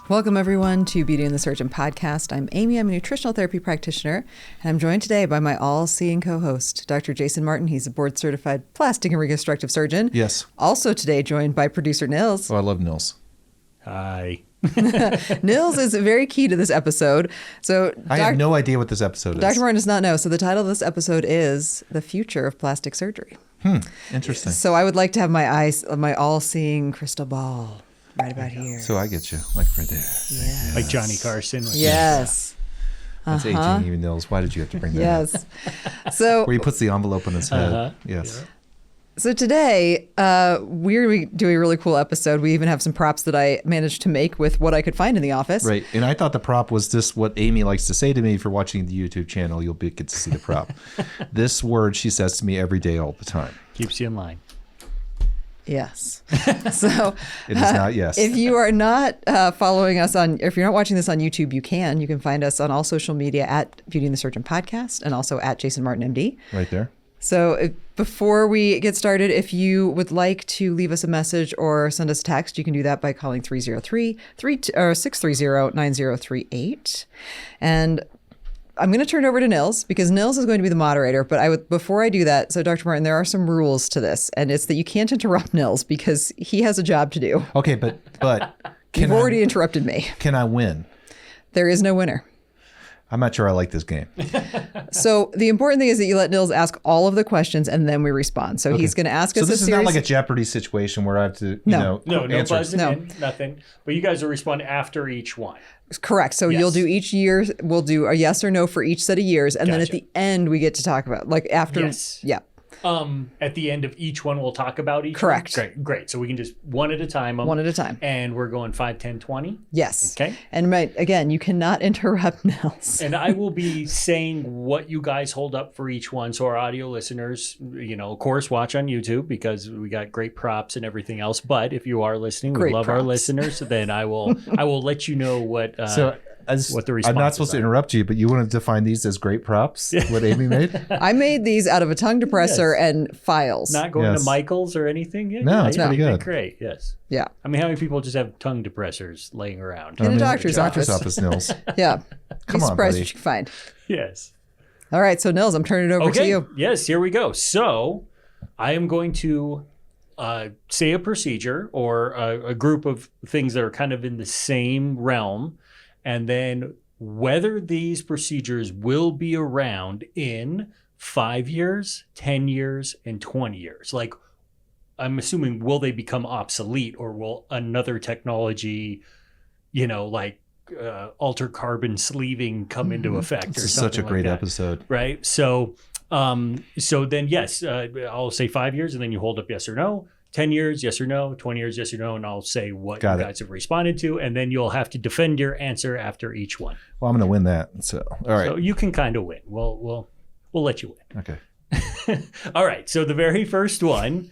Welcome, everyone, to Beauty and the Surgeon podcast. I'm Amy. I'm a nutritional therapy practitioner, and I'm joined today by my all-seeing co-host, Dr. Jason Martin. He's a board-certified plastic and reconstructive surgeon. Yes. Also today joined by producer Nils. Oh, I love Nils. Hi. Nils is very key to this episode. So I have no idea what this episode is. Dr. Martin does not know. So the title of this episode is The Future of Plastic Surgery. Interesting. So I would like to have my all-seeing crystal ball right about here. So I get you, like right there. Yes. Like Johnny Carson. Yes. That's 18 even Nils. Why did you have to bring that up? Yes. So where he puts the envelope on his head. Yes. Yeah. So today, we're doing a really cool episode. We even have some props that I managed to make with what I could find in the office. Right. And I thought the prop was just what Amy likes to say to me. If you're watching the YouTube channel, you'll get to see the prop. This word she says to me every day, all the time. Keeps you in line. Yes. So It is not yes. if you are not following us if you're not watching this on YouTube, you can find us on all social media at Beauty and the Surgeon podcast and also at Jason Martin MD. Right there. So before we get started, if you would like to leave us a message or send us a text, you can do that by calling 630-9038. And I'm going to turn it over to Nils because Nils is going to be the moderator. But before I do that, so Dr. Martin, there are some rules to this, and it's that you can't interrupt Nils because he has a job to do. Okay, but You've already interrupted me. Can I win? There is no winner. I'm not sure I like this game. So the important thing is that you let Nils ask all of the questions and then we respond. So he's going to ask us a series. So this is not like a Jeopardy situation where I have to, No, answer. Buzzing in, nothing. But you guys will respond after each one. Correct. So you'll do each year. We'll do a yes or no for each set of years. And then at the end, we get to talk about after. Yes. Yeah. At the end of each one, we'll talk about each Correct. one. Great. So we can just one at a time. One at a time. And we're going 5, 10, 20. Yes. Okay. And again, you cannot interrupt Nils. And I will be saying what you guys hold up for each one. So our audio listeners, of course, watch on YouTube because we got great props and everything else. But if you are listening, we love our listeners. Then I will let you know what what the response I'm not supposed to interrupt you, but you want to define these as great props, what Amy made? I made these out of a tongue depressor and files. Not going to Michael's or anything? No, it's pretty good. Great, yes. Yeah. I mean, how many people just have tongue depressors laying around? In a doctor's office, Nils. Yeah. Come on, surprised buddy. what you can find. Yes. All right. So, Nils, I'm turning it over to you. Yes, here we go. So I am going to say a procedure or a group of things that are kind of in the same realm, and then whether these procedures will be around in 5 years, 10 years, and 20 years. Like, I'm assuming, will they become obsolete or will another technology, alter carbon sleeving come into effect? This is such a great episode. Right? So then, yes, I'll say 5 years and then you hold up yes or no. 10 years, yes or no. 20 years, yes or no. And I'll say what you guys have responded to. And then you'll have to defend your answer after each one. Well, I'm going to win that. So, all right. So you can kind of win. We'll let you win. Okay. All right. So the very first one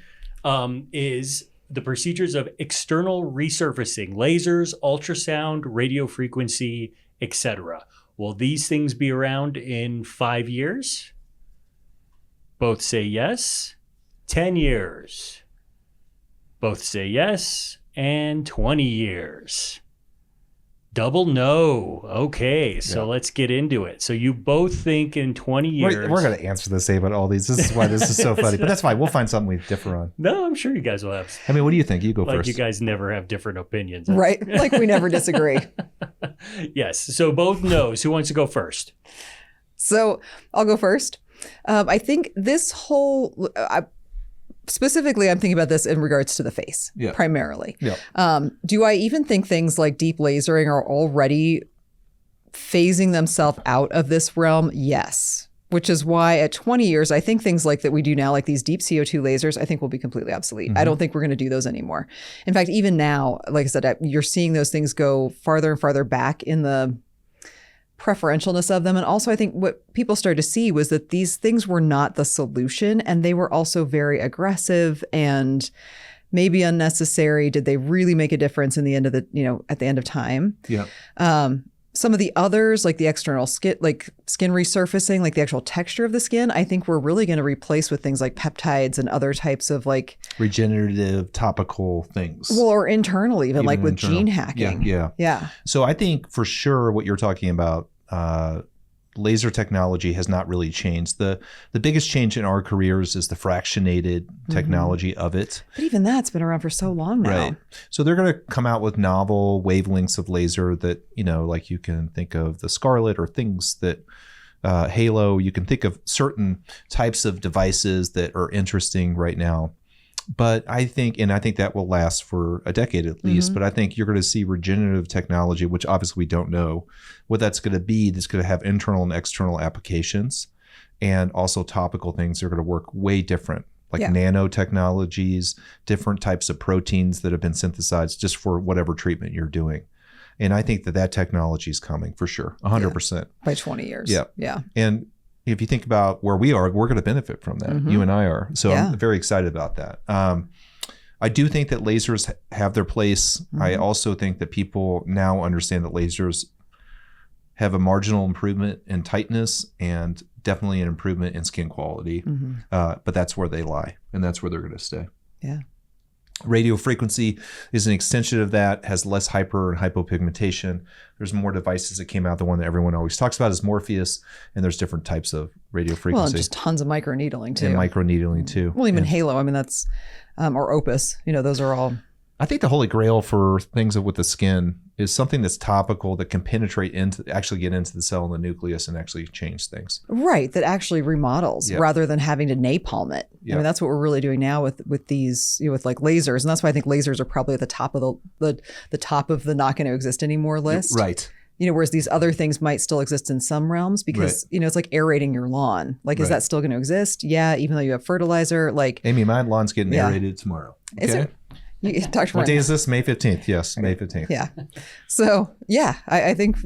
is the procedures of external resurfacing, lasers, ultrasound, radio frequency, etc. Will these things be around in 5 years? Both say yes. 10 years. Both say yes, and 20 years. Double no. Okay, so let's get into it. So you both think in 20 years... We're going to answer the same about all these. This is why this is so funny. But that's fine. We'll find something we differ on. No, I'm sure you guys will have... I mean, what do you think? You go first. You guys never have different opinions. Right? Like we never disagree. Yes, so both no's. Who wants to go first? So I'll go first. I think this whole... Specifically, I'm thinking about this in regards to the face, primarily. Yeah. Do I even think things like deep lasering are already phasing themselves out of this realm? Yes. Which is why at 20 years, I think things like that we do now, like these deep CO2 lasers, I think will be completely obsolete. I don't think we're going to do those anymore. In fact, even now, like I said, you're seeing those things go farther and farther back in the preferentialness of them. And also, I think what people started to see was that these things were not the solution, and they were also very aggressive and maybe unnecessary. Did they really make a difference in the end of at the end of time? Yeah. some of the others, like the external skin, like skin resurfacing, like the actual texture of the skin, I think we're really going to replace with things like peptides and other types of like regenerative topical things. Well, or internal even like with internal. gene hacking. Yeah. So I think for sure what you're talking about, laser technology has not really changed. The biggest change in our careers is the fractionated technology of it. But even that's been around for so long now. Right. So they're going to come out with novel wavelengths of laser that, like you can think of the Scarlet or things that Halo, you can think of certain types of devices that are interesting right now. But I think that will last for a decade at least. But I think you're going to see regenerative technology, which obviously we don't know what that's going to be. That's going to have internal and external applications, and also topical things are going to work way different, like nanotechnologies, different types of proteins that have been synthesized just for whatever treatment you're doing. And I think that technology is coming for sure, 100%. By 20 years. Yeah. And if you think about where we are, we're going to benefit from that. You and I are. So I'm very excited about that. I do think that lasers have their place. I also think that people now understand that lasers have a marginal improvement in tightness and definitely an improvement in skin quality. But that's where they lie, and that's where they're going to stay. Yeah. Radio frequency is an extension of that, has less hyper and hypopigmentation. There's more devices that came out. The one that everyone always talks about is Morpheus, and there's different types of radio frequency. Well, and just tons of microneedling too. And microneedling too. Well, even Halo, I mean, that's, or Opus, those are all. I think the holy grail for things with the skin is something that's topical that can penetrate actually get into the cell in the nucleus and actually change things. Right, that actually remodels rather than having to napalm it. I mean, that's what we're really doing now with these, with like lasers, and that's why I think lasers are probably at the top of the top of the not going to exist anymore list. Right. Whereas these other things might still exist in some realms because, it's like aerating your lawn. Like, is that still going to exist? Yeah, even though you have fertilizer. Like, Amy, my lawn's getting aerated tomorrow. Okay. What day is this? May 15th. Yes, May 15th. Yeah. So, I think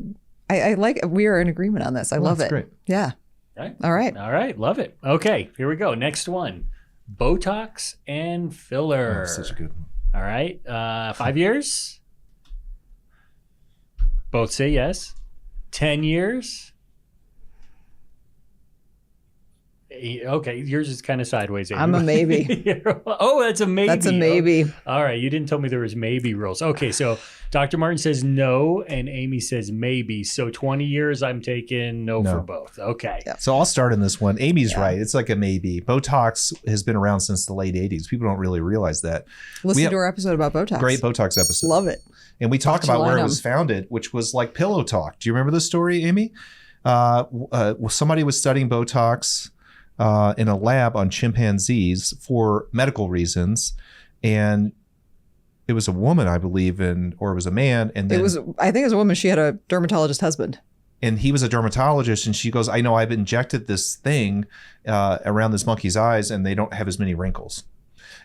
I like, we are in agreement on this. I love it. Great. Yeah. Okay. All right. Love it. Okay, here we go. Next one. Botox and filler. Oh, such a good one. All right. 5 years? Both say yes. 10 years? Okay, yours is kind of sideways. Amy. I'm a maybe. Oh, that's a maybe. That's a maybe. All right, you didn't tell me there was maybe rules. Okay, so Dr. Martin says no, and Amy says maybe. So 20 years, I'm taking no for both. Okay. Yeah. So I'll start in this one. Amy's right. It's like a maybe. Botox has been around since the late 80s. People don't really realize that. Listen to our episode about Botox. Great Botox episode. Love it. And we talk about where it was founded, which was like Pillow Talk. Do you remember this story, Amy? Somebody was studying Botox in a lab on chimpanzees for medical reasons, and it was a woman, I believe, or it was a man, and then I think it was a woman. She had a dermatologist husband, and he was a dermatologist, and she goes, "I know I've injected this thing around this monkey's eyes, and they don't have as many wrinkles,"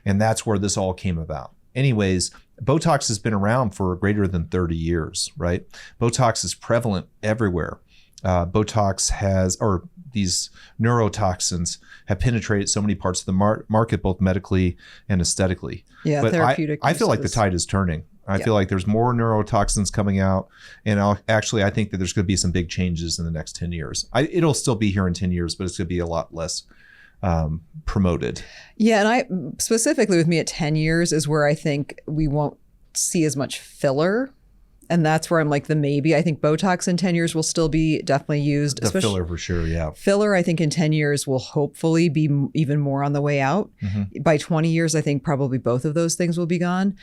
and that's where this all came about. Anyways, Botox has been around for greater than 30 years, right? Botox is prevalent everywhere. These neurotoxins have penetrated so many parts of the market, both medically and aesthetically. Yeah, but therapeutic. I feel like the tide is turning. I feel like there's more neurotoxins coming out. And I think that there's going to be some big changes in the next 10 years. It'll still be here in 10 years, but it's going to be a lot less promoted. Yeah, and I specifically with me at 10 years is where I think we won't see as much filler. And that's where I'm like the maybe. I think Botox in 10 years will still be definitely used. The filler for sure, yeah. Filler, I think in 10 years will hopefully be even more on the way out. By 20 years, I think probably both of those things will be gone.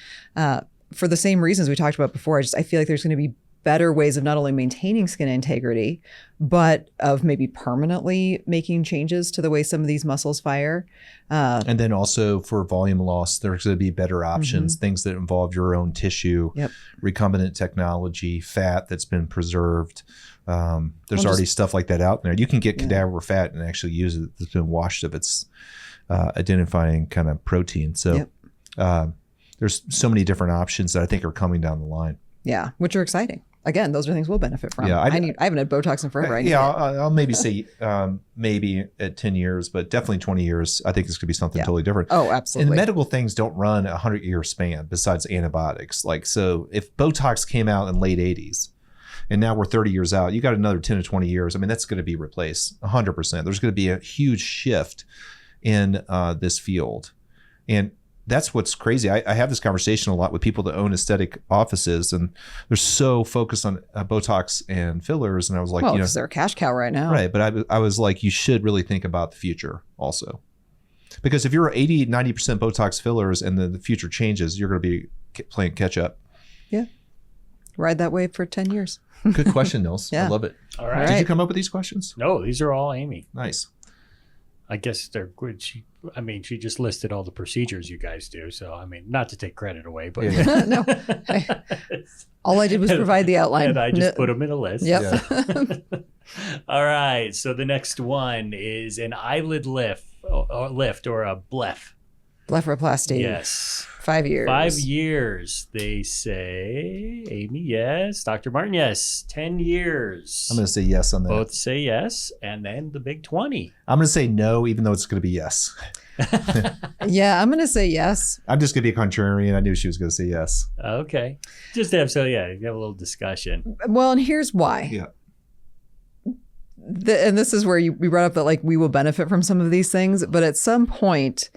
For the same reasons we talked about before, I feel like there's going to be better ways of not only maintaining skin integrity, but of maybe permanently making changes to the way some of these muscles fire. And then also for volume loss, there's going to be better options, things that involve your own tissue, recombinant technology, fat that's been preserved. There's already stuff like that out there. You can get cadaver fat and actually use it that's been washed of its identifying kind of protein. So there's so many different options that I think are coming down the line. Yeah, which are exciting. Again, those are things we'll benefit from. Yeah, I haven't had Botox in forever. I'll maybe say maybe at 10 years, but definitely 20 years. I think it's going to be something totally different. Oh, absolutely. And medical things don't run a 100-year span besides antibiotics. Like, so if Botox came out in late 80s, And now we're 30 years out. You got another 10 to 20 years. I mean, that's going to be replaced 100%. There's going to be a huge shift in this field. And that's what's crazy. I have this conversation a lot with people that own aesthetic offices, and they're so focused on Botox and fillers. And I was like, well, because they're a cash cow right now. Right. But I was like, you should really think about the future also. Because if you're 80, 90% Botox fillers and the future changes, you're going to be playing catch up. Yeah. Ride that wave for 10 years. Good question, Nils. Yeah. I love it. All right. Did you come up with these questions? No, these are all Amy. Nice. I guess they're good. She just listed all the procedures you guys do. So, I mean, not to take credit away, but No. All I did was provide the outline. and I just put them in a list. Yep. Yeah. All right. So the next one is an eyelid lift or a Blepharoplasty. Yes. 5 years. 5 years, they say. Amy, yes. Dr. Martin, yes. 10 years. I'm going to say yes on that. Both say yes. And then the big 20. I'm going to say no, even though it's going to be yes. Yeah, I'm going to say yes. I'm just going to be a contrarian. I knew she was going to say yes. Okay. Just to have, you have a little discussion. Well, and here's why. Yeah. And this is where we brought up that like we will benefit from some of these things, but at some point,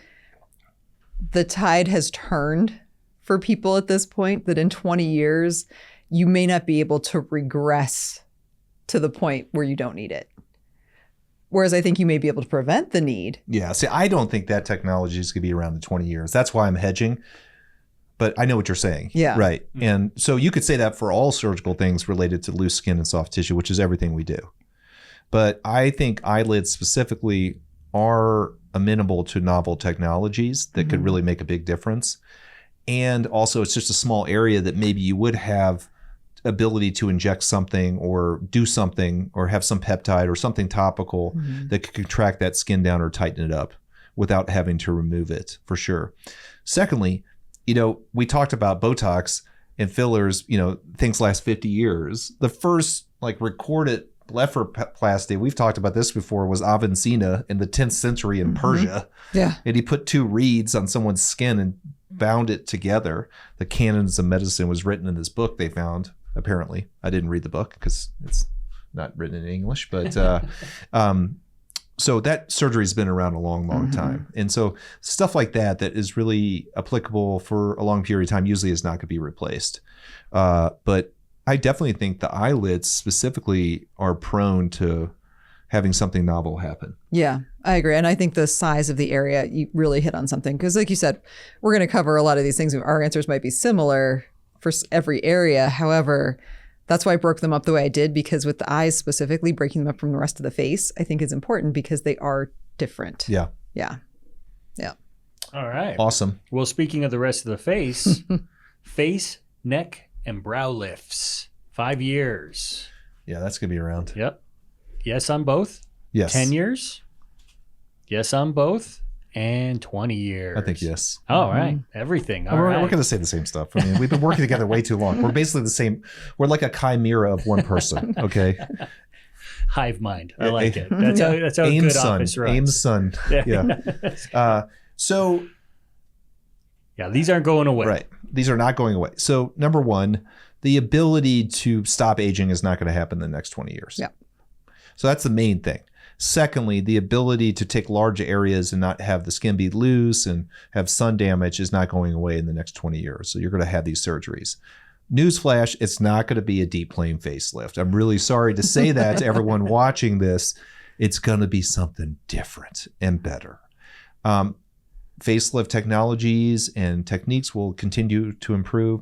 the tide has turned for people at this point that in 20 years, you may not be able to regress to the point where you don't need it. Whereas I think you may be able to prevent the need. Yeah. See, I don't think that technology is going to be around in 20 years. That's why I'm hedging. But I know what you're saying. Yeah. Right. And so you could say that for all surgical things related to loose skin and soft tissue, which is everything we do. But I think eyelids specifically are amenable to novel technologies that could really make a big difference. And also it's just a small area that maybe you would have ability to inject something or do something or have some peptide or something topical that could contract that skin down or tighten it up without having to remove it, for sure. Secondly, we talked about Botox and fillers, things last 50 years. The first recorded Blepharoplasty, we've talked about this before, was Avicenna in the 10th century in Persia. Yeah. And he put 2 reeds on someone's skin and bound it together. The Canons of Medicine was written in this book they found, apparently. I didn't read the book because it's not written in English, but so that surgery's been around a long, long time. And so stuff like that is really applicable for a long period of time usually is not going to be replaced. But I definitely think the eyelids specifically are prone to having something novel happen. Yeah, I agree. And I think the size of the area, you really hit on something. Because like you said, we're going to cover a lot of these things. Our answers might be similar for every area. However, that's why I broke them up the way I did, because with the eyes specifically, breaking them up from the rest of the face, I think is important because they are different. Yeah. Yeah. Yeah. All right. Awesome. Well, speaking of the rest of the face, face, neck, and brow lifts. 5 years. Yeah, that's going to be around. Yep. Yes on both. Yes. 10 years. Yes on both. And 20 years. I think yes. All right. Everything. All we're right. going to say the same stuff. I mean, we've been working together way too long. We're basically the same. We're like a chimera of one person. Okay. Hive mind. I like it. That's how a good office runs. Aim's son. Yeah. So. Yeah, these aren't going away. Right. These are not going away. So number one, the ability to stop aging is not going to happen in the next 20 years. Yeah. So that's the main thing. Secondly, the ability to take large areas and not have the skin be loose and have sun damage is not going away in the next 20 years. So you're going to have these surgeries. Newsflash, it's not going to be a deep plane facelift. I'm really sorry to say that to everyone watching this. It's going to be something different and better. Facelift technologies and techniques will continue to improve.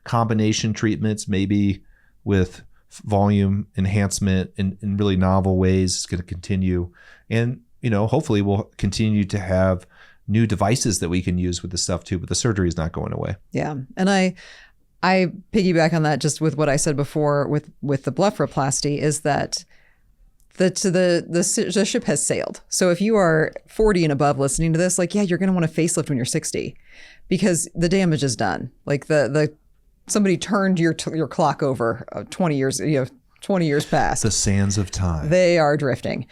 Combination treatments, maybe with volume enhancement in really novel ways, is going to continue. And, hopefully we'll continue to have new devices that we can use with the stuff too, but the surgery is not going away. Yeah. And I piggyback on that just with what I said before with the blepharoplasty is that the ship has sailed. So if you are 40 and above listening to this, you're going to want a facelift when you're 60 because the damage is done. Somebody turned your clock over 20 years, 20 years past. The sands of time. They are drifting.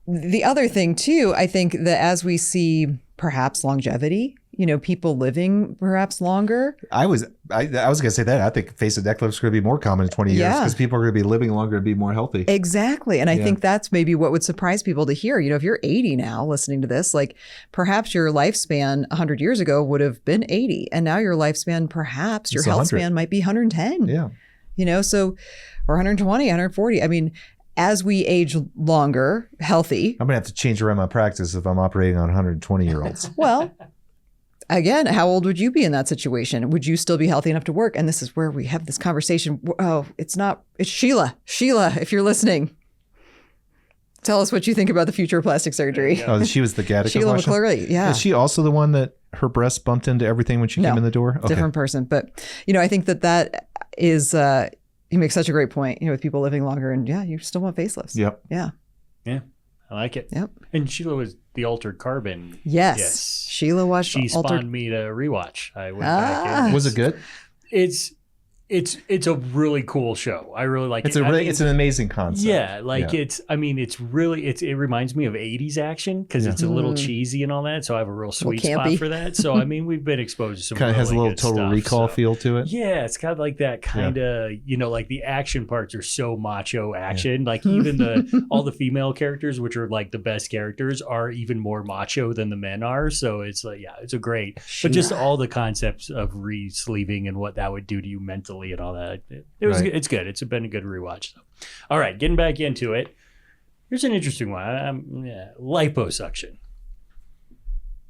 The other thing too, I think that as we see perhaps longevity people living perhaps longer. I was going to say that. I think face and neck lifts are going to be more common in 20 years because people are going to be living longer and be more healthy. Exactly. And I think that's maybe what would surprise people to hear. If you're 80 now listening to this, like perhaps your lifespan 100 years ago would have been 80. And now your lifespan, perhaps your health span might be 110. Yeah. So, or 120, 140. I mean, as we age longer, healthy. I'm going to have to change around my practice if I'm operating on 120-year-olds. Well, again, how old would you be in that situation? Would you still be healthy enough to work? And this is where we have this conversation. Oh, it's Sheila. Sheila, if you're listening, tell us what you think about the future of plastic surgery. Oh, she was the Gattaca Sheila question? McClurley, yeah. Is she also the one that her breast bumped into everything when she came in the door? Okay. Different person. But, I think that is, you make such a great point, with people living longer and you still want facelifts. Yep. Yeah. Yeah. I like it. Yep. And Sheila was the Altered Carbon. Yes. Sheila watched She spawned me to rewatch. I went back in. Was it good? It's a really cool show. I really like it. It's an amazing concept. Yeah, it reminds me of 80s action because it's a little cheesy and all that. So I have a real sweet spot for that. So we've been exposed to some kind of has a little good Total stuff, Recall feel to it. Yeah, it's kind of like that kind of, like the action parts are so macho action. Like even all the female characters, which are like the best characters, are even more macho than the men are. So it's like, it's a great, but just all the concepts of re-sleeving and what that would do to you mentally and all that. It's good. It's been a good rewatch. So. All right, getting back into it. Here's an interesting one. Liposuction.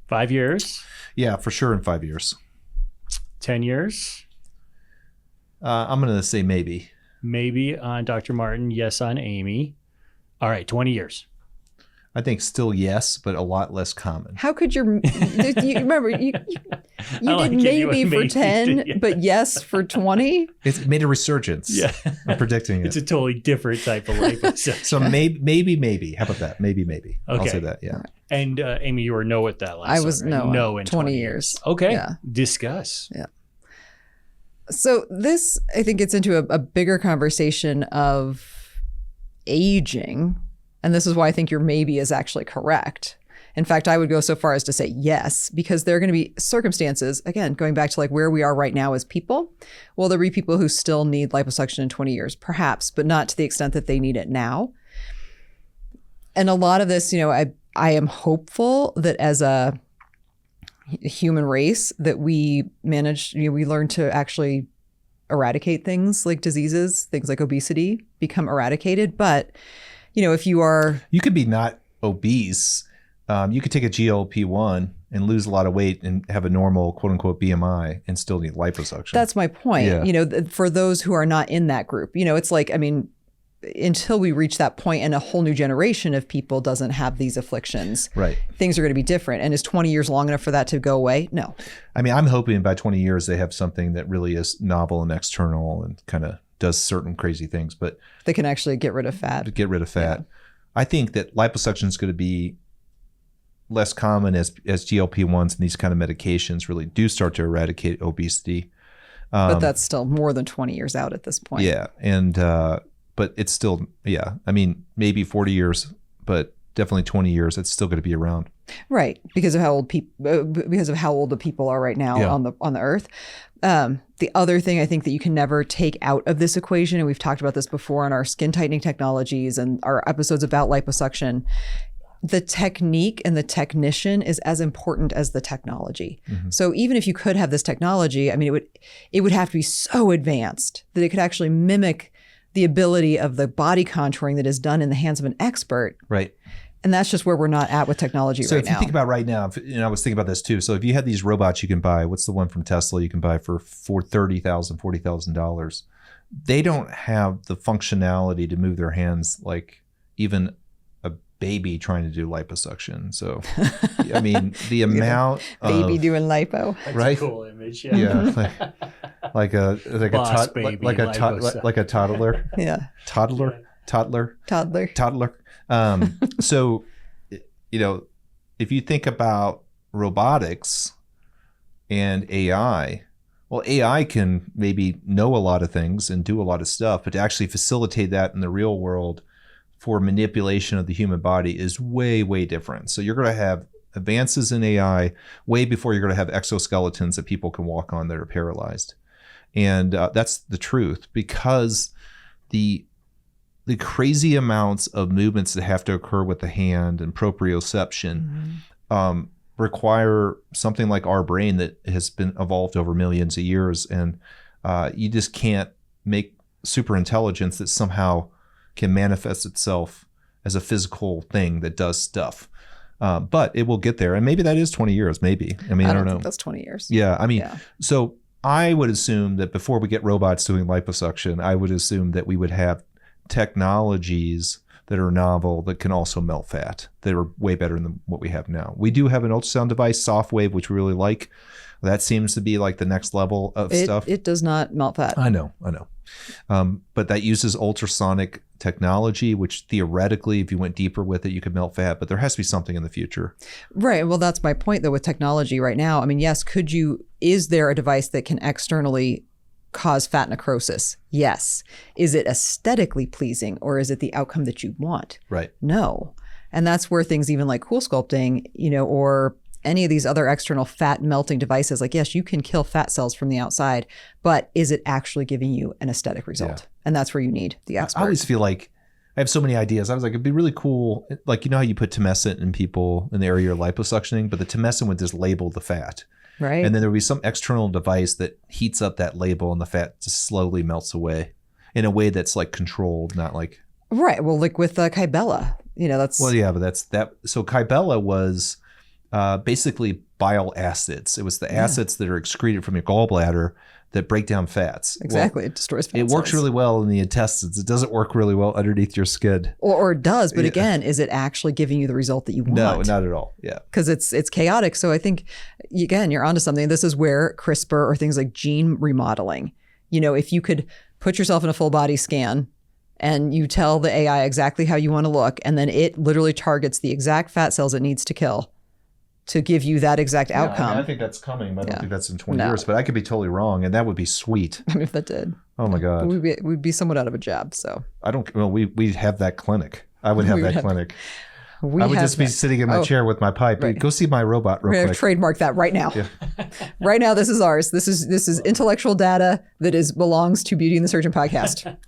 5 years? Yeah, for sure in 5 years. 10 years? I'm going to say maybe. Maybe on Dr. Martin, yes on Amy. All right, 20 years. I think still yes, but a lot less common. How could you remember, you did maybe for 10, but yes for 20? It made a resurgence. Yeah. I'm predicting it. It's a totally different type of liposuction. So maybe. How about that? Maybe. Okay. I'll say that, yeah. And Amy, you were no at that last I was one, right? no in 20 years. Okay. Yeah. Discuss. Yeah. So this, I think, gets into a bigger conversation of aging. And this is why I think your maybe is actually correct. In fact, I would go so far as to say yes, because there are going to be circumstances, again, going back to like where we are right now as people. Well, there'll be people who still need liposuction in 20 years, perhaps, but not to the extent that they need it now. And a lot of this, I am hopeful that as a human race that we manage, we learn to actually eradicate things like diseases, things like obesity become eradicated. But if you could be not obese. You could take a GLP-1 and lose a lot of weight and have a normal quote unquote BMI and still need liposuction. That's my point. Yeah. For those who are not in that group, it's like, until we reach that point and a whole new generation of people doesn't have these afflictions, right? Things are going to be different. And is 20 years long enough for that to go away? No. I'm hoping by 20 years they have something that really is novel and external and kind of does certain crazy things, but they can actually get rid of fat. Yeah. I think that liposuction is going to be less common as GLP-1s and these kind of medications really do start to eradicate obesity. But that's still more than 20 years out at this point. Yeah. And, but it's still, maybe 40 years, but definitely 20 years, it's still going to be around. Right. Because of how old the people are right now on the earth. The other thing I think that you can never take out of this equation, and we've talked about this before on our skin tightening technologies and our episodes about liposuction, the technique and the technician is as important as the technology. Mm-hmm. So even if you could have this technology, it would have to be so advanced that it could actually mimic the ability of the body contouring that is done in the hands of an expert. Right. And that's just where we're not at with technology right now. So if you think about right now, I was thinking about this too. So if you had these robots you can buy, what's the one from Tesla you can buy for $30,000, $40,000? They don't have the functionality to move their hands like even a baby trying to do liposuction. So, the amount of... Baby doing lipo. That's right? a cool image. Yeah. like a toddler. Yeah. Toddler. So, if you think about robotics and AI, well, AI can maybe know a lot of things and do a lot of stuff, but to actually facilitate that in the real world for manipulation of the human body is way, way different. So you're going to have advances in AI way before you're going to have exoskeletons that people can walk on that are paralyzed. And that's the truth, because the crazy amounts of movements that have to occur with the hand and proprioception require something like our brain that has been evolved over millions of years. And you just can't make super intelligence that somehow can manifest itself as a physical thing that does stuff. But it will get there. And maybe that is 20 years, maybe. I mean, I don't know. Think that's 20 years. Yeah. I mean, so I would assume that before we get robots doing liposuction, I would assume that we would have technologies that are novel that can also melt fat, that are way better than what we have now. We do have an ultrasound device, SoftWave, which we really like. That seems to be like the next level of stuff. It does not melt fat. I know. But that uses ultrasonic technology, which theoretically, if you went deeper with it, you could melt fat, but there has to be something in the future. Right. Well, that's my point though with technology right now. I mean, yes, is there a device that can externally cause fat necrosis? Yes. Is it aesthetically pleasing, or is it the outcome that you want? Right. No. And that's where things even like cool sculpting, or any of these other external fat melting devices, like, yes, you can kill fat cells from the outside, but is it actually giving you an aesthetic result? Yeah. And that's where you need the expert. I always feel like I have so many ideas. I was like, it'd be really cool. Like, how you put tumescent in people in the area of liposuctioning, but the tumescent would just label the fat. Right. And then there would be some external device that heats up that label, and the fat just slowly melts away in a way that's like controlled, not like. Right. Well, like with Kybella, that's. Well, yeah, but that's that. So Kybella was basically bile acids. It was the acids that are excreted from your gallbladder that break down fats. Exactly. Well, it destroys fat It works cells. really well in the intestines. It doesn't work really well underneath your skin. Or it does, but again, is it actually giving you the result that you want? No, not at all. Yeah. Because it's chaotic. So I think, again, you're onto something. This is where CRISPR or things like gene remodeling, if you could put yourself in a full body scan and you tell the AI exactly how you want to look, and then it literally targets the exact fat cells it needs to kill to give you that exact outcome. I think that's coming. I don't think that's in 20 years, but I could be totally wrong, and that would be sweet. I mean, if that did. Oh my God. We'd be somewhat out of a job, so. We'd have that clinic. I would have that clinic. I would just be sitting in my chair with my pipe. Right. Go see my robot real quick. We're going to trademark that right now. Yeah. Right now, this is ours. This is intellectual data that belongs to Beauty and the Surgeon podcast.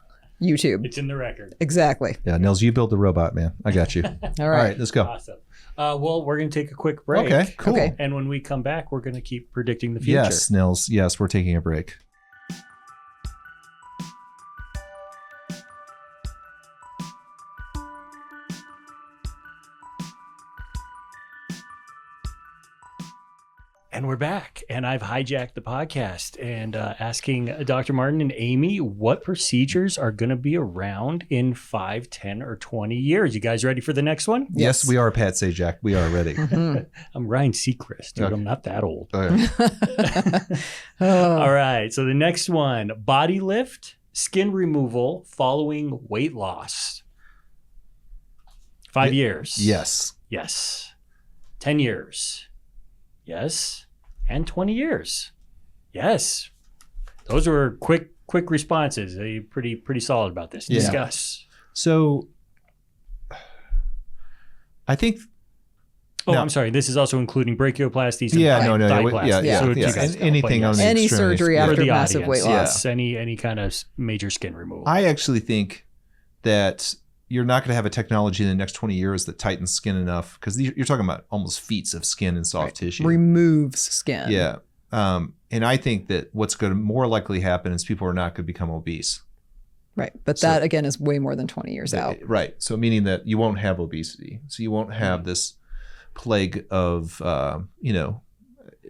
YouTube. It's in the record. Exactly. Yeah, Nils, you build the robot, man. I got you. All right, let's go. Awesome. Well, we're going to take a quick break. Okay, cool. Okay. And when we come back, we're going to keep predicting the future. Yes, Nils. Yes, we're taking a break. And we're back, and I've hijacked the podcast and asking Dr. Martin and Amy what procedures are going to be around in 5, 10, or 20 years. You guys ready for the next one? Yes, we are, Pat Sajak. We are ready. I'm Ryan Seacrest, dude. Okay. I'm not that old. Okay. All right, so the next one, body lift, skin removal following weight loss. 5 years. Yes. Yes. 10 years. Yes. And 20 years. Yes. Those were quick responses. They're pretty solid about this. Yeah. Discuss. So I think. I'm sorry. This is also including brachioplasties and thighplasties. So anything on the any surgery after massive weight loss. Yes. Any kind of major skin removal. I actually think that you're not going to have a technology in the next 20 years that tightens skin enough, because you're talking about almost feet of skin and soft tissue. Removes skin. Yeah. And I think that what's going to more likely happen is people are not going to become obese. Right. But that, again, is way more than 20 years out. Right. So meaning that you won't have obesity. So you won't have this plague of,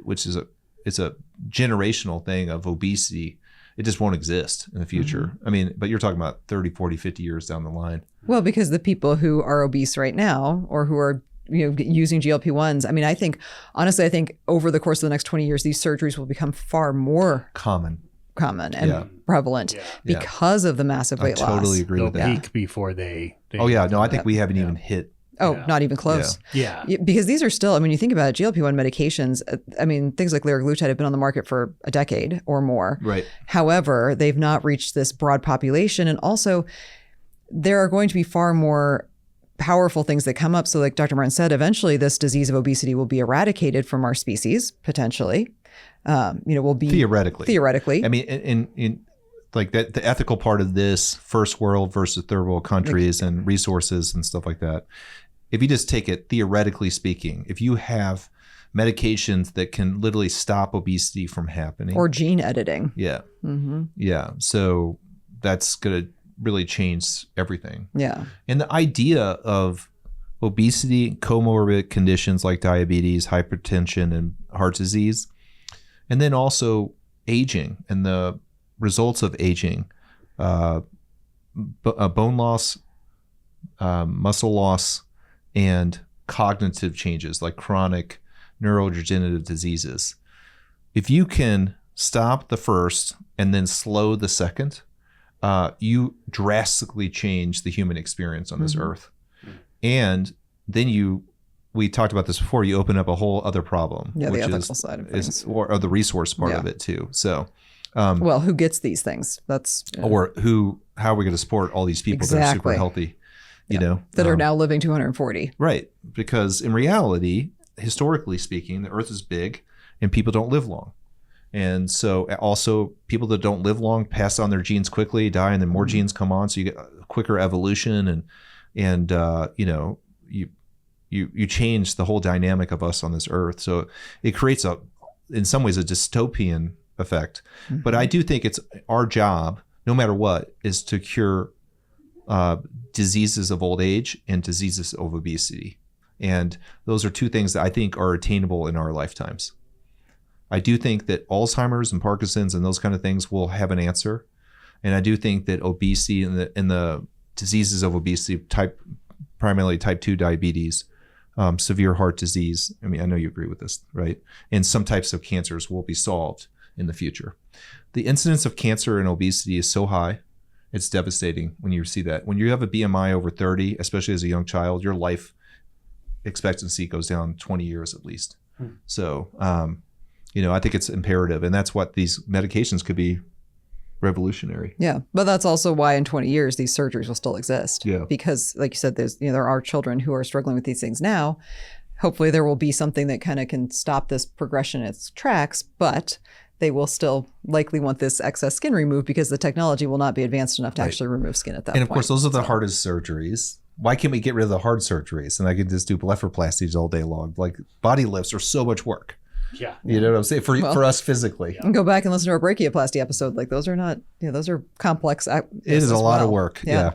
which is it's a generational thing of obesity. It just won't exist in the future. I mean, but you're talking about 30, 40, 50 years down the line. Well, because the people who are obese right now, or who are using GLP-1s, I mean, I think over the course of the next 20 years, these surgeries will become far more common and prevalent because of the massive weight loss. I totally agree with that. They'll peak before they I think we haven't even hit. Not even close. Yeah. Because these are still, I mean, you think about it, GLP-1 medications, I mean, things like liraglutide have been on the market for a decade or more. Right. However, they've not reached this broad population. And also, there are going to be far more powerful things that come up. So like Dr. Martin said, eventually this disease of obesity will be eradicated from our species, potentially. Will be theoretically. I mean, in like that, the ethical part of this, first world versus third world countries and resources and stuff like that. If you just take it theoretically speaking, if you have medications that can literally stop obesity from happening, or gene editing, so that's going to really change everything. And the idea of obesity, comorbid conditions like diabetes, hypertension, and heart disease, and then also aging and the results of aging, bone loss, muscle loss, and cognitive changes like chronic neurodegenerative diseases. If you can stop the first and then slow the second, you drastically change the human experience on this earth. And then we talked about this before, you open up a whole other problem, the which ethical side of things. or the resource part of it too. So, well, who gets these things? That's or how are we going to support all these people that are super healthy, that are now living 240? Right. Because in reality, historically speaking, the earth is big and people don't live long. And so also people that don't live long pass on their genes quickly, die, and then more genes come on. So you get a quicker evolution and you change the whole dynamic of us on this earth. So it creates in some ways a dystopian effect. But I do think it's our job, no matter what, is to cure diseases of old age and diseases of obesity. And those are two things that I think are attainable in our lifetimes. I do think that Alzheimer's and Parkinson's and those kind of things will have an answer. And I do think that obesity and the diseases of obesity, primarily type 2 diabetes, severe heart disease, I mean, I know you agree with this, right? And some types of cancers will be solved in the future. The incidence of cancer and obesity is so high, it's devastating when you see that. When you have a BMI over 30, especially as a young child, your life expectancy goes down 20 years at least. So, I think it's imperative, and that's what these medications could be revolutionary. Yeah, but that's also why in 20 years these surgeries will still exist. Yeah, because like you said, there are children who are struggling with these things now. Hopefully, there will be something that kind of can stop this progression in its tracks, but they will still likely want this excess skin removed because the technology will not be advanced enough to actually remove skin at that point. And of course, those are the hardest surgeries. Why can't we get rid of the hard surgeries? And I can just do blepharoplasties all day long. Like body lifts are so much work. Yeah. You know what I'm saying? For us physically. And go back and listen to our brachioplasty episode. Like those are not, those are complex. It is a lot of work. Yeah.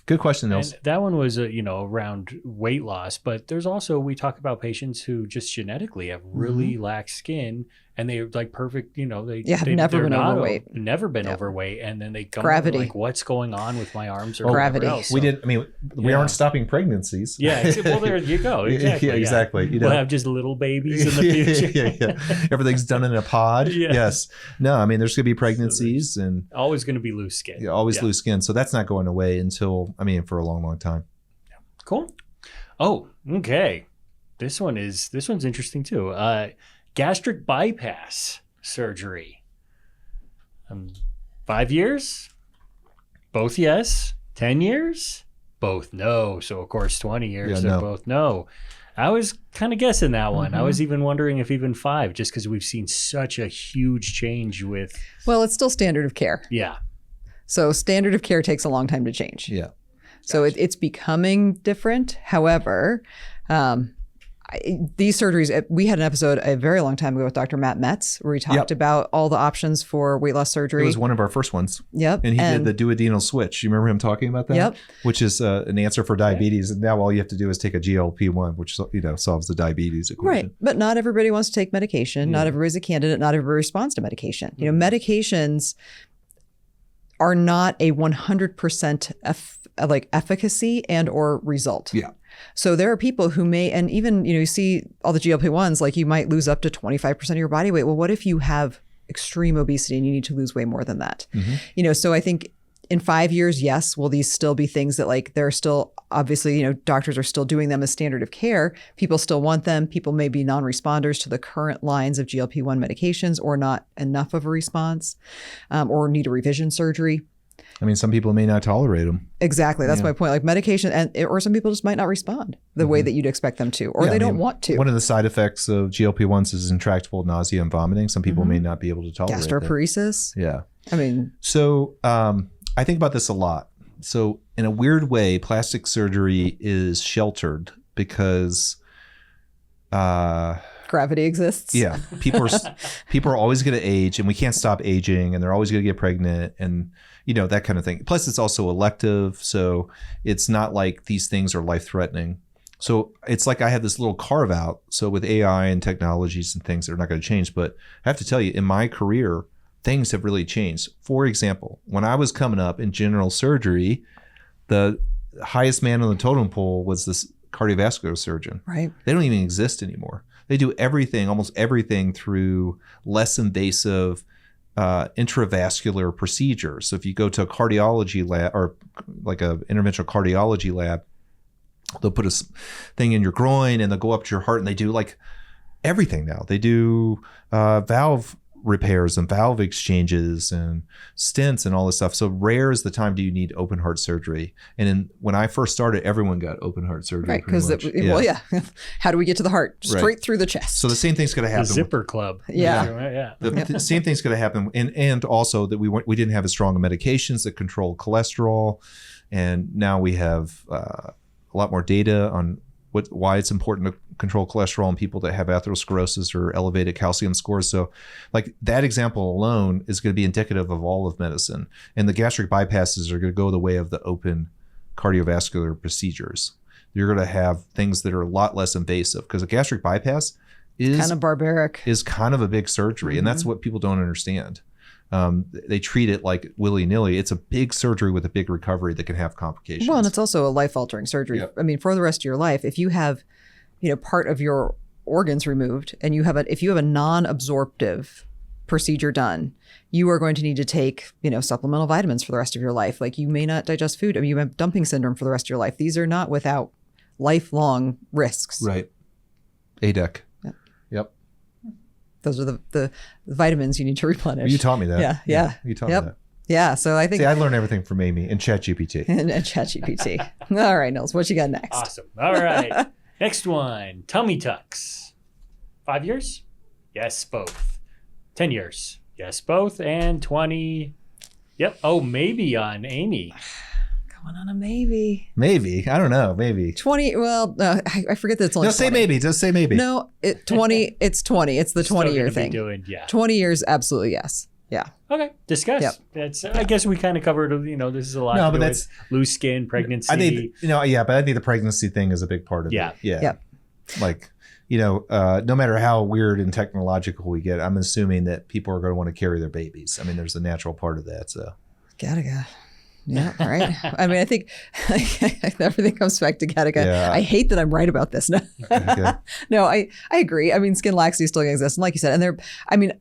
Good question, Nils. And that one was, around weight loss, but there's also, we talk about patients who just genetically have really lax skin and they're like perfect, they've never been overweight. Never been overweight. And then they come gravity. Like, what's going on with my arms or gravity. else? We aren't stopping pregnancies. Yeah. Well, there you go. Exactly. Yeah, exactly. We'll have just little babies in the future. Everything's done in a pod. Yes. No, I mean, there's going to be pregnancies and always going to be loose skin. Yeah, always loose skin. So that's not going away for a long, long time. Cool. Oh, okay. This one's interesting too. Gastric bypass surgery. 5 years? Both yes. 10 years? Both no. So of course 20 years they're both no. I was kind of guessing that one. I was even wondering if even 5, just because we've seen such a huge change with. Well, it's still standard of care. Yeah. So standard of care takes a long time to change. Yeah. So it's becoming different. However, these surgeries, we had an episode a very long time ago with Dr. Matt Metz where he talked about all the options for weight loss surgery. It was one of our first ones. Yep. And he did the duodenal switch. You remember him talking about that? Yep. Which is an answer for diabetes. And now all you have to do is take a GLP-1, which solves the diabetes equation. Right. But not everybody wants to take medication. Not everybody's a candidate. Not everybody responds to medication. Medications are not a 100% efficacy and or result. Yeah. So there are people who may, and even, you see all the GLP-1s, like you might lose up to 25% of your body weight. Well, what if you have extreme obesity and you need to lose way more than that? So I think in 5 years, yes, will these still be things that there are still, obviously, doctors are still doing them as standard of care. People still want them. People may be non-responders to the current lines of GLP-1 medications or not enough of a response or need a revision surgery. I mean, some people may not tolerate them. Exactly. That's my point. Like medication, or some people just might not respond the way that you'd expect them to, or they don't want to. One of the side effects of GLP-1s is intractable nausea and vomiting. Some people may not be able to tolerate that. Gastroparesis. Yeah. I mean. So I think about this a lot. So in a weird way, plastic surgery is sheltered because gravity exists. Yeah, people are always going to age, and we can't stop aging, and they're always going to get pregnant, and that kind of thing. Plus, it's also elective, so it's not like these things are life-threatening. So it's like I have this little carve out. So with AI and technologies and things that are not going to change, but I have to tell you, in my career, things have really changed. For example, when I was coming up in general surgery, the highest man on the totem pole was this cardiovascular surgeon. Right. They don't even exist anymore. They do everything, almost everything, through less invasive intravascular procedures. So if you go to a cardiology lab or like a interventional cardiology lab, they'll put a thing in your groin and they'll go up to your heart, and they do like everything now. They do valve repairs and valve exchanges and stents and all this stuff. So rare is the time do you need open heart surgery. And when I first started, everyone got open heart surgery. Right, because how do we get to the heart? Straight through the chest. So the same thing's going to happen. The zipper club. Yeah. The same thing's going to happen. And also that we didn't have as strong medications that control cholesterol. And now we have a lot more data on why it's important to control cholesterol in people that have atherosclerosis or elevated calcium scores. So like that example alone is going to be indicative of all of medicine. And the gastric bypasses are going to go the way of the open cardiovascular procedures. You're going to have things that are a lot less invasive, because a gastric bypass is kind of barbaric, is kind of a big surgery. And that's what people don't understand. They treat it like willy-nilly. It's a big surgery with a big recovery that can have complications. Well, and it's also a life-altering surgery. Yep. I mean, for the rest of your life, if you have, part of your organs removed, and if you have a non-absorptive procedure done, you are going to need to take, supplemental vitamins for the rest of your life. Like you may not digest food. I mean, you have dumping syndrome for the rest of your life. These are not without lifelong risks. Right. ADEC. Yep. Those are the vitamins you need to replenish. You taught me that. Yeah. You taught me that. Yeah. So I think I learned everything from Amy and ChatGPT. and ChatGPT. All right, Nils, what you got next? Awesome. All right. Next one, tummy tucks. 5 years? Yes, both. 10 years? Yes, both. And 20. Yep. Oh, maybe on Amy. Going on a maybe. Maybe. I don't know. Maybe. 20. Well, I forget that it's only 20. Say maybe. Just say maybe. No, 20. It's 20. It's the 20-year thing. 20 years, absolutely yes. Yeah. Okay. Discuss. Yep. That's. I guess we kind of covered. This is a lot. No, to but do that's with loose skin, pregnancy. I think but I think the pregnancy thing is a big part of it. Yeah. Yep. Like, no matter how weird and technological we get, I'm assuming that people are going to want to carry their babies. I mean, there's a natural part of that. So. Gattaca. Yeah, right. I mean, I think everything comes back to Gattaca. Yeah. I hate that I'm right about this. No, Okay. no, I agree. I mean, skin laxity is still going to exist. And like you said,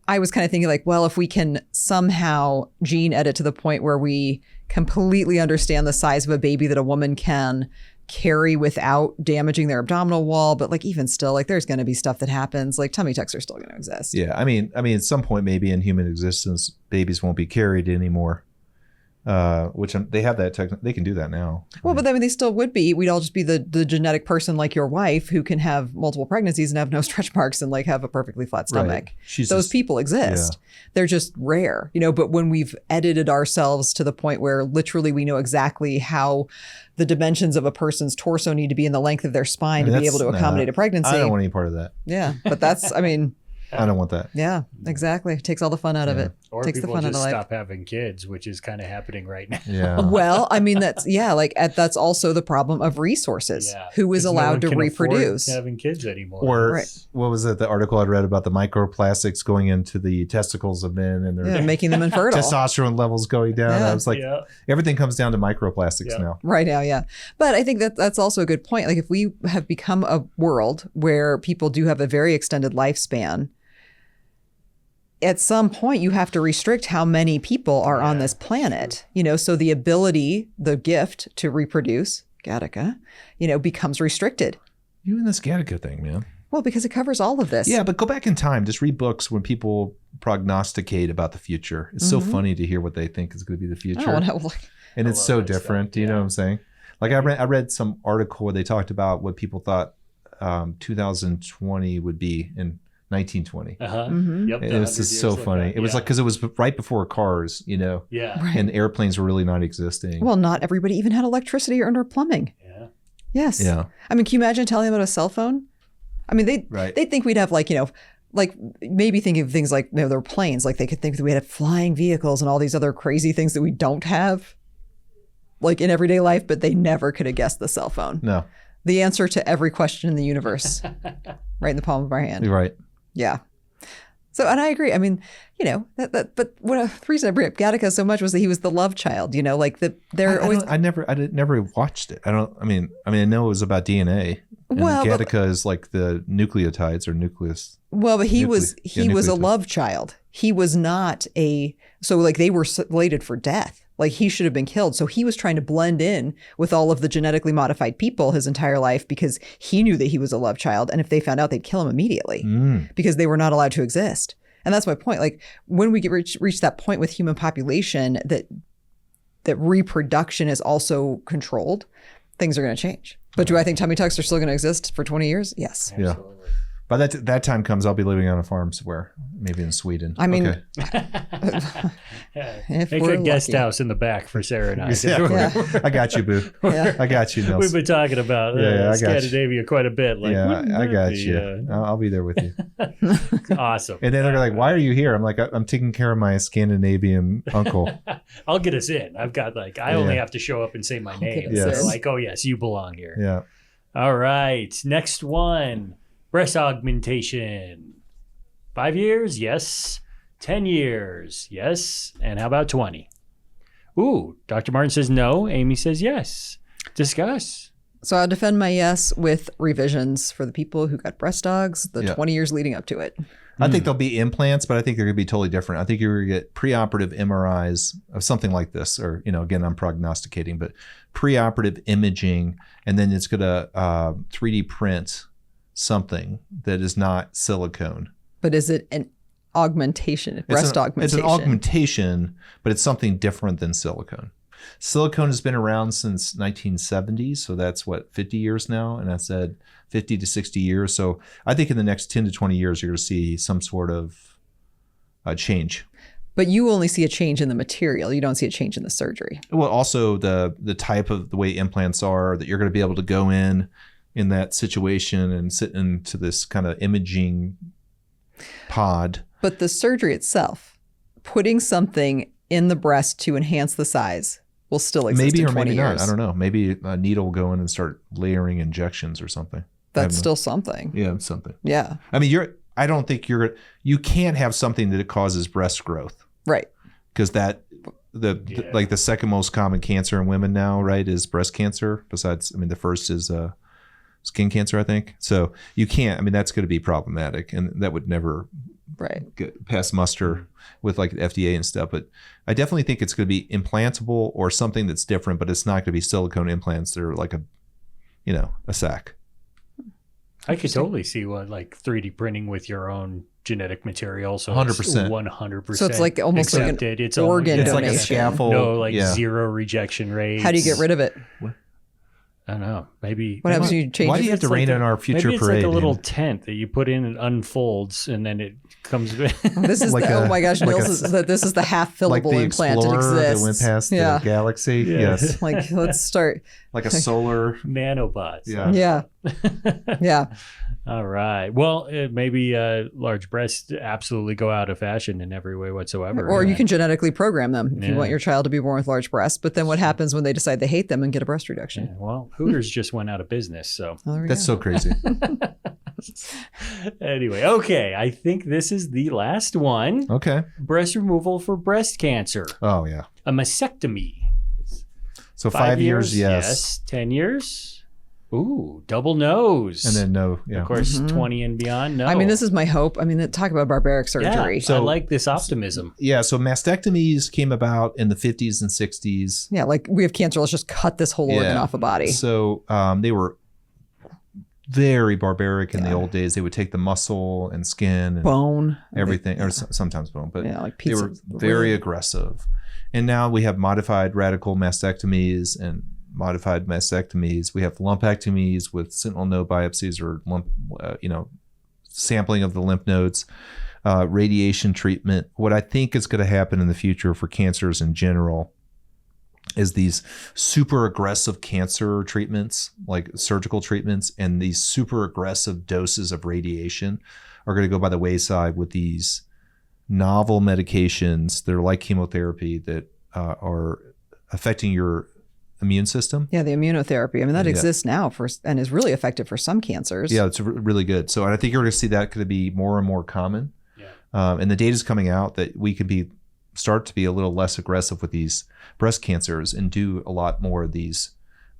I was kind of thinking like, well, if we can somehow gene edit to the point where we completely understand the size of a baby that a woman can carry without damaging their abdominal wall. But like, even still, like there's going to be stuff that happens, like tummy tucks are still going to exist. Yeah. I mean, at some point, maybe in human existence, babies won't be carried anymore. Which they have that they can do that now. Well, but I mean, they still would be. We'd all just be the genetic person like your wife who can have multiple pregnancies and have no stretch marks and like have a perfectly flat stomach. Right. Those people exist. Yeah. They're just rare, but when we've edited ourselves to the point where literally we know exactly how the dimensions of a person's torso need to be in the length of their spine to be able to accommodate a pregnancy. I don't want any part of that. Yeah, but that's, I don't want that. Yeah, exactly. It takes all the fun out of it. Or takes people the fun just out of life. stop having kids, which is kind of happening right now. Yeah. Well, I mean, that's also the problem of resources. Yeah. Who is 'Cause allowed no to one can afford reproduce? having kids anymore. Or what was it? The article I'd read about the microplastics going into the testicles of men and their making them infertile. testosterone levels going down. Yeah. I was like, everything comes down to microplastics now. Right now, yeah. But I think that's also a good point. Like if we have become a world where people do have a very extended lifespan, at some point you have to restrict how many people are on this planet, so the ability, the gift to reproduce, Gattaca, becomes restricted. You and this Gattaca thing, man. Well, because it covers all of this. Yeah, but go back in time. Just read books when people prognosticate about the future. It's so funny to hear what they think is going to be the future. Oh, no, like, And it's love so that different. stuff, Do you know what I'm saying? Like I read some article where they talked about what people thought 2020 would be in 1920. Uh-huh. Mhm. Yep. It was just so funny. It was like, because it was right before cars, you know, Yeah. right. and airplanes were really not existing. Well, not everybody even had electricity or plumbing. Yeah. Yes. Yeah. I mean, can you imagine telling them about a cell phone? I mean, Right. they'd think we'd have like, like maybe thinking of things like, there were planes, like they could think that we had flying vehicles and all these other crazy things that we don't have like in everyday life, but they never could have guessed the cell phone. No, The answer to every question in the universe, right in the palm of our hand. you're right. Yeah. So, and I agree. I mean, but the reason I bring up Gattaca so much was that he was the love child, like I never watched it. I mean, I know it was about DNA. And Well, but- Gattaca is like the nucleotides or nucleus. Well, but he was a nucleotide. love child. He was not so like they were slated for death. Like he should have been killed. So he was trying to blend in with all of the genetically modified people his entire life because he knew that he was a love child. And if they found out, they'd kill him immediately because they were not allowed to exist. And that's my point. Like when we reach that point with human population that reproduction is also controlled, things are going to change. But do I think tummy tucks are still going to exist for 20 years? Yes. Yeah. Absolutely. By that time comes, I'll be living on a farm somewhere, maybe in Sweden. I mean, Okay. If Make we're a guest lucky. house in the back for Sarah and I. Yeah. I got you, boo. Yeah. I got you, Nils. We've been talking about Yeah, I got you. Scandinavia quite a bit. Like, Yeah, wouldn't I that got be, you. I'll be there with you. awesome. And then they're like, "Why are you here?" I'm like, "I'm taking care of my Scandinavian uncle." I'll get us in. I've got I only Yeah. have to show up and say my name. get us They're in. like, oh yes, you belong here. Yeah. All right. Next one. Breast augmentation. 5 years? Yes. 10 years? Yes. And how about 20? Ooh, Dr. Martin says no. Amy says yes. Discuss. So I'll defend my yes with revisions for the people who got breast dogs the Yeah. 20 years leading up to it. I think there'll be implants, but I think they're going to be totally different. I think you're going to get preoperative MRIs of something like this, or, again, I'm prognosticating, but preoperative imaging, and then it's going to 3D print something that is not silicone. But is it an augmentation, breast augmentation? It's an augmentation, but it's something different than silicone. Silicone has been around since 1970, so that's 50 years now, and I said 50 to 60 years. So I think in the next 10 to 20 years, you're going to see some sort of change. But you only see a change in the material. You don't see a change in the surgery. Well, also the type of the way implants are, that you're going to be able to go in that situation and sit into this kind of imaging pod. But the surgery itself, putting something in the breast to enhance the size, will still exist Maybe in or 20 maybe years. not. I don't know. Maybe a needle will go in and start layering injections or something. That's still something. Yeah, something. Yeah. I mean, I don't think you can't have something that causes breast growth, Right. because like the second most common cancer in women now, right, is breast cancer. Besides, the first is skin cancer, I think. So you can't. That's going to be problematic, and that would never Right. get past muster with like the FDA and stuff. But I definitely think it's going to be implantable or something that's different, but it's not going to be silicone implants that are like a sac. I could totally see what like 3D printing with your own genetic material. So 100%. 100%. So it's like almost like an accepted. It's organ It's like a donation. scaffold. No, like yeah. zero rejection rates. How do you get rid of it? I don't know. Maybe. What happens when you change Why do it? you have to It's rain like on our future maybe it's parade? like a little man? tent that you put in and unfolds, and then it comes. This is Like oh a- my gosh, like Nils, this is the half fillable like the implant that explorer exists. that went past yeah. the galaxy. Yeah. Yes, Like let's start. like a solar. nanobots. Yeah. Yeah. Yeah. All right. Well, maybe large breasts absolutely go out of fashion in every way whatsoever. Or you can genetically program them if you Yeah. want your child to be born with large breasts. But then what happens when they decide they hate them and get a breast reduction? Yeah, well, Hooters just went out of business, so Oh, there we That's go. so crazy. anyway, okay. I think this is the last one. Okay. Breast removal for breast cancer. Oh yeah. A mastectomy. So 5 years, yes. 10 years. Ooh, double nose. And then no. Yeah. of course, Mhm. 20 and beyond. No. I mean, this is my hope. I mean, talk about barbaric surgery. Yeah, So- I like this optimism. Yeah. So mastectomies came about in the 50s and 60s. Yeah, like we have cancer. Let's just cut this whole organ Yeah. off a body. So they were very barbaric in the old days. They would take the muscle and skin and bone, everything, or sometimes bone, but like they were very aggressive. And now we have modified radical mastectomies and modified mastectomies. We have lumpectomies with sentinel node biopsies or sampling of the lymph nodes, radiation treatment. What I think is going to happen in the future for cancers in general is these super aggressive cancer treatments, like surgical treatments, and these super aggressive doses of radiation are going to go by the wayside with these novel medications that are like chemotherapy that are affecting your immune system. Yeah, the immunotherapy. I mean, that exists now and is really effective for some cancers. Yeah, it's really good. So I think you're going to see that going to be more and more common. Yeah. And the data is coming out that we could start to be a little less aggressive with these breast cancers and do a lot more of these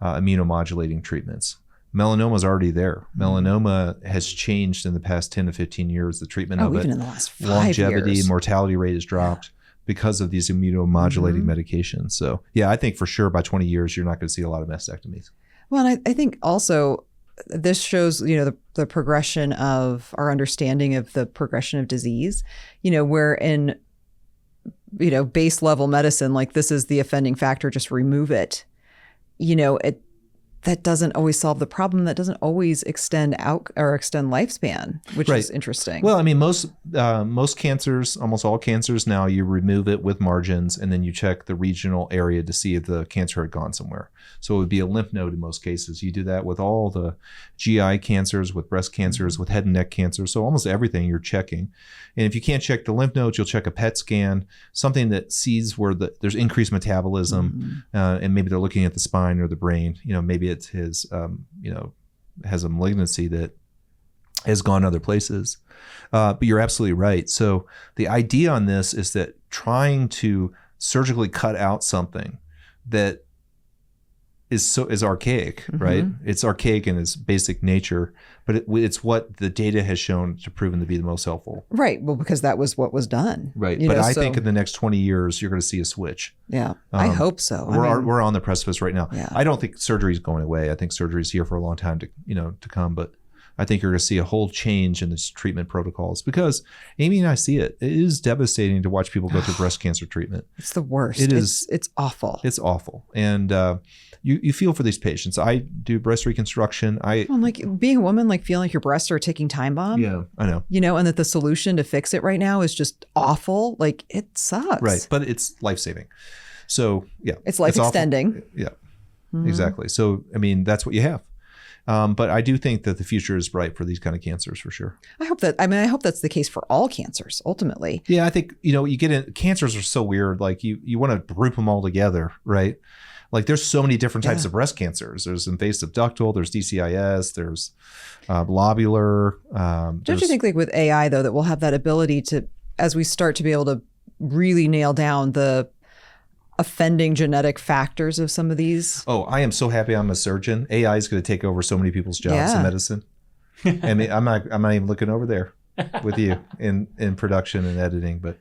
immunomodulating treatments. Melanoma is already there. Melanoma has changed in the past 10 to 15 years. The treatment of even it, in the last 5 longevity, years. mortality rate has dropped because of these immunomodulating medications. So yeah, I think for sure by 20 years, you're not going to see a lot of mastectomies. Well, and I think also this shows, the progression of our understanding of the progression of disease, where in, base level medicine, like this is the offending factor, just remove it. That doesn't always solve the problem. That doesn't always extend out or extend lifespan, which is interesting. Well, I mean, most cancers, almost all cancers now, you remove it with margins and then you check the regional area to see if the cancer had gone somewhere. So it would be a lymph node in most cases. You do that with all the GI cancers, with breast cancers, with head and neck cancer. So almost everything you're checking. And if you can't check the lymph nodes, you'll check a PET scan, something that sees where there's increased metabolism, and maybe they're looking at the spine or the brain. Maybe it's his, has a malignancy that has gone other places. But you're absolutely right. So the idea on this is that trying to surgically cut out something that is archaic, right? It's archaic in its basic nature, but it's what the data has shown to proven to be the most helpful. Right. Well, because that was what was done. Right. But I think in the next 20 years, you're going to see a switch. Yeah. I hope so. We're on the precipice right now. Yeah. I don't think surgery is going away. I think surgery is here for a long time to come, but I think you're going to see a whole change in this treatment protocols because Amy and I see it. It is devastating to watch people go through breast cancer treatment. It's the worst. It is. It's awful. It's awful. And you feel for these patients. I do breast reconstruction. I'm like being a woman, like feeling like your breasts are a ticking time bomb. Yeah, I know. And that the solution to fix it right now is just awful. Like it sucks. Right. But it's life-saving. So yeah. It's life extending. Yeah, exactly. So, I mean, that's what you have. But I do think that the future is bright for these kind of cancers for sure. I hope that's the case for all cancers ultimately. Yeah, I think, you get in, cancers are so weird. Like you want to group them all together, right? Like there's so many different types of breast cancers. There's invasive ductal, there's DCIS, there's lobular. Don't you think like with AI though, that we'll have that ability to, as we start to be able to really nail down the offending genetic factors of some of these? Oh, I am so happy I'm a surgeon. AI is going to take over so many people's jobs in medicine. I mean, I'm not even looking over there with you in production and editing, but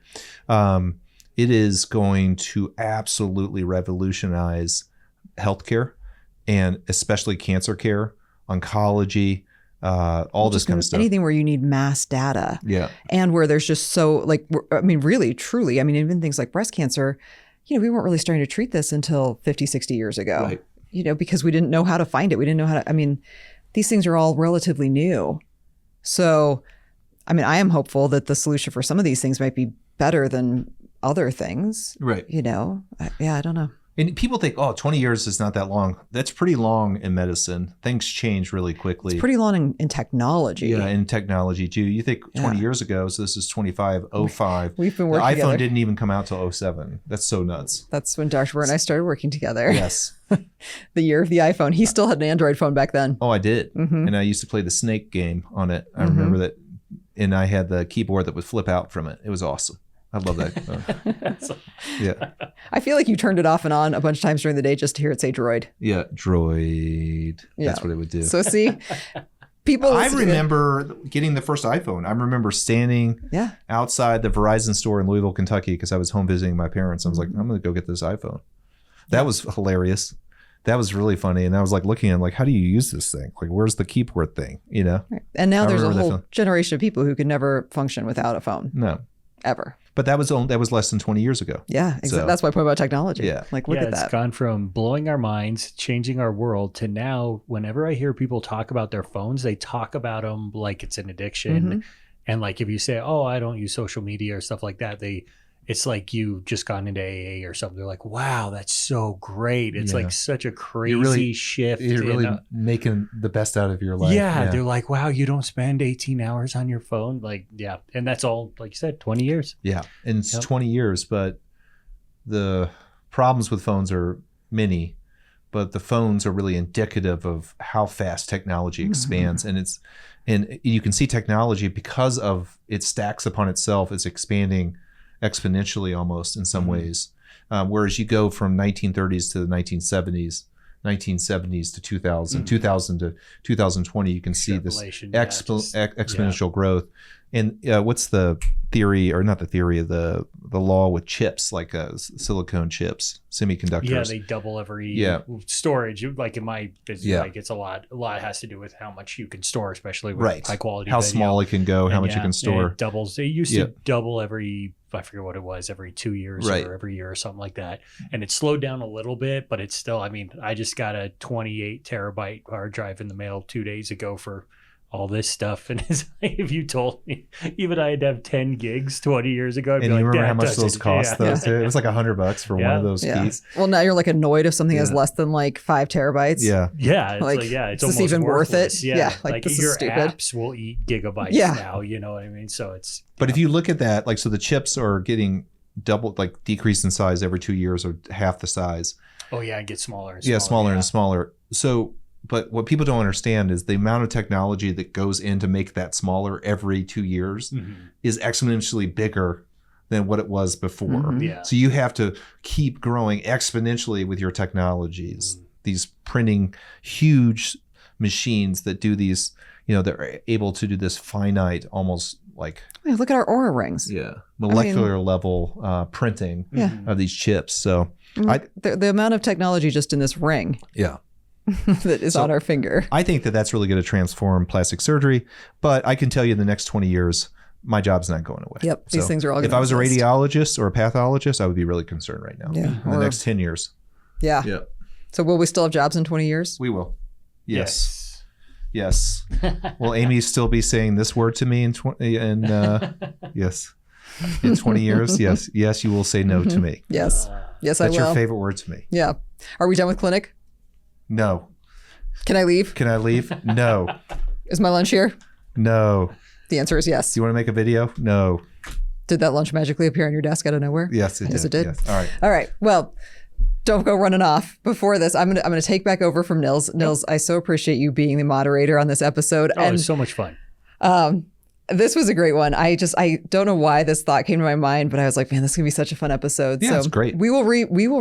it is going to absolutely revolutionize healthcare and especially cancer care, oncology, all this kind of stuff. Anything where you need mass data. Yeah. And where there's just so like, I mean, really, truly, I mean, even things like breast cancer, we weren't really starting to treat this until 50, 60 years ago, right. Because we didn't know how to find it. We didn't know how to, I mean, these things are all relatively new. So, I mean, I am hopeful that the solution for some of these things might be better than other things. Right. Yeah, I don't know. And people think, 20 years is not that long. That's pretty long in medicine. Things change really quickly. It's pretty long in technology. Yeah, in technology too. You think 20 years ago, so this is 2505. We've been working The iPhone together. Didn't even come out till 07. That's so nuts. That's when Dr. Burt and I started working together. Yes. The year of the iPhone. He still had an Android phone back then. Oh, I did. And I used to play the snake game on it. I remember that. And I had the keyboard that would flip out from it. It was awesome. I love that. Yeah. I feel like you turned it off and on a bunch of times during the day just to hear it say droid. Yeah, droid. Yeah. That's what it would do. So see, people. I remember getting the first iPhone. I remember standing outside the Verizon store in Louisville, Kentucky, because I was home visiting my parents. I was like, I'm going to go get this iPhone. That was hilarious. that was really funny. And I was like looking at like, how do you use this thing? Like, where's the keyboard thing? You know? Right. And now I there's a remember that whole generation of people who could never function without a phone. No. Ever. But that was less than 20 years ago. Yeah, exactly. So- That's my point about technology. Yeah. Like, look at It's that. gone from blowing our minds, changing our world, to now, whenever I hear people talk about their phones, they talk about them like it's an addiction. Mhm. And like if you say, "Oh, I don't use social media" or stuff like that, it's like you just gone into AA or something. They're like, "Wow, that's so great!" It's Yeah. like such a crazy really- shift. You're in really a- making the best out of your life. yeah, they're like, "Wow, you don't spend 18 hours on your phone." Like, yeah, and that's all, like you said, 20 years. Yeah. And it's Yep. 20 years, but the problems with phones are many, but the phones are really indicative of how fast technology expands. And you can see technology, because of it stacks upon itself, is expanding exponentially almost in some ways. Whereas you go from 1930s to the 1970s to 2000, 2000 to 2020, you can see this Extrapolation, yeah, exponential growth. And what's the theory, or not the theory, of the law with chips, like silicone chips, semiconductors? Yeah, they double every storage. Like in my business, like it's a lot. A lot has to do with how much you can store, especially with high quality. How video. small it can go, how much you can store. It doubles. It used to double every, I forget what it was, every 2 years or every year or something like that. And it slowed down a little bit, but it's still, I mean, I just got a 28 terabyte hard drive in the mail 2 days ago for all this stuff. And it's like, if you told me even I had to have 10 gigs 20 years ago, I'd be And you like, remember how "That much those doesn't-" cost Yeah. those too? It was like $100 for one of those keys. Well, now you're like annoyed if something has Yeah. less than like 5 terabytes. Yeah. Yeah, it's Like, like, it's is this almost even worth it? worthless. Yeah, like, this is your stupid. apps will eat gigabytes now. You know what I mean? So it's. But if you look at that, like, so the chips are getting doubled, like decreased in size every 2 years, or half the size. Oh yeah, and get smaller and smaller. Yeah, smaller and smaller. So, but what people don't understand is the amount of technology that goes in to make that smaller every 2 years is exponentially bigger than what it was before. Mhm. Yeah. So you have to keep growing exponentially with your technologies. These printing huge machines that do these, they're able to do this finite, almost like Yeah, look at our Aura rings. molecular level printing Yeah. of these chips. So The amount of technology just in this ring yeah. that is on our finger. I think that that's really going to transform plastic surgery, but I can tell you in the next 20 years, my job's not going away. Yep, these things are all If gonna I was a exist. radiologist or a pathologist, I would be really concerned right now. Yeah, In the or- next 10 years. Yeah. Yeah. So will we still have jobs in 20 years? We will. Yes. Yes. Will Amy still be saying this word to me in 20 yes. In 20 years? Yes. Yes, you will say no to me. Yes. Yes, I That's will. your favorite word to me. Yeah. Are we done with clinic? No. Can I leave? Can I leave? No. Is my lunch here? No. The answer is yes. Do you want to make a video? No. Did that lunch magically appear on your desk out of nowhere? Yes, it did. Yes, it did. Yes. All right. All right. Well, don't go running off. Before this, I'm gonna take back over from Nils. Nils, I so appreciate you being the moderator on this episode. Oh, it's so much fun. This was a great one. I don't know why this thought came to my mind, but I was like, man, this is gonna be such a fun episode. Yeah, so it's great. We will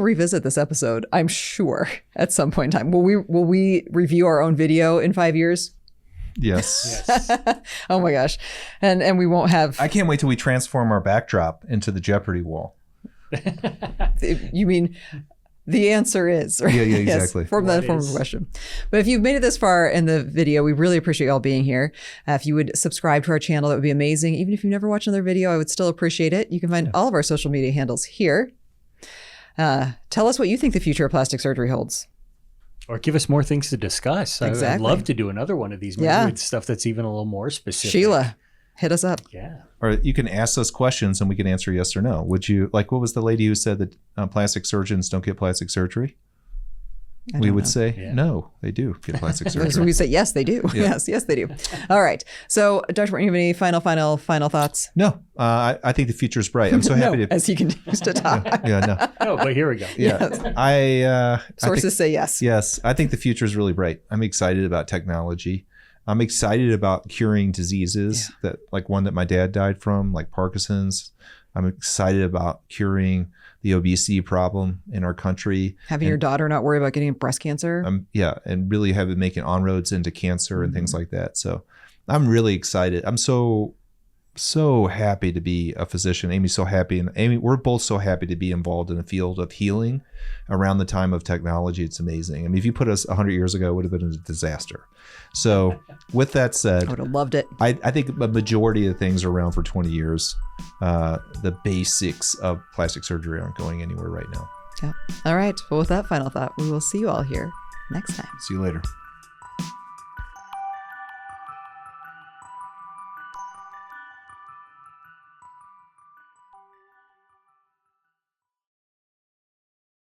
revisit this episode, I'm sure, at some point in time. Will we review our own video in 5 years? Yes. Oh my gosh. And we won't have I can't wait till we transform our backdrop into the Jeopardy wall. you mean the answer is right? Yeah, Yes, exactly. from that What form of is? question. But if you've made it this far in the video, we really appreciate y'all being here. If you would subscribe to our channel, that would be amazing. Even if you've never watched another video, I would still appreciate it. You can find all of our social media handles here. Tell us what you think the future of plastic surgery holds. Or give us more things to discuss. I'd Exactly. love to do another one of these, maybe Yeah. with stuff that's even a little more specific. Sheila, hit us up. Yeah. Or you can ask us questions and we can answer yes or no. Would you, like, what was the lady who said that plastic surgeons don't get plastic surgery? We would say, Yeah. no, they do get plastic So surgery. we say, yes, they do. Yeah. Yes, they do. All right. So, Dr. Martin, you have any final thoughts? No, I think the future is bright. I'm so happy No, to. as he continues to talk. Yeah, no. Oh, but here we go. Yeah. I think, Sources say yes. yes, I think the future is really bright. I'm excited about technology. I'm excited about curing diseases that, like one that my dad died from, like Parkinson's. I'm excited about curing the obesity problem in our country. Having your daughter not worry about getting breast cancer. And really making inroads into cancer and things like that. So I'm really excited. I'm so so happy to be a physician. Amy's so happy, and Amy, we're both so happy to be involved in the field of healing around the time of technology. It's amazing. I mean, if you put us 100 years ago, it would have been a disaster. So with that said, I would have loved it. I think a majority of things are around for 20 years. The basics of plastic surgery aren't going anywhere right now. Yeah. All right. Well, with that final thought, we will see you all here next time. See you later.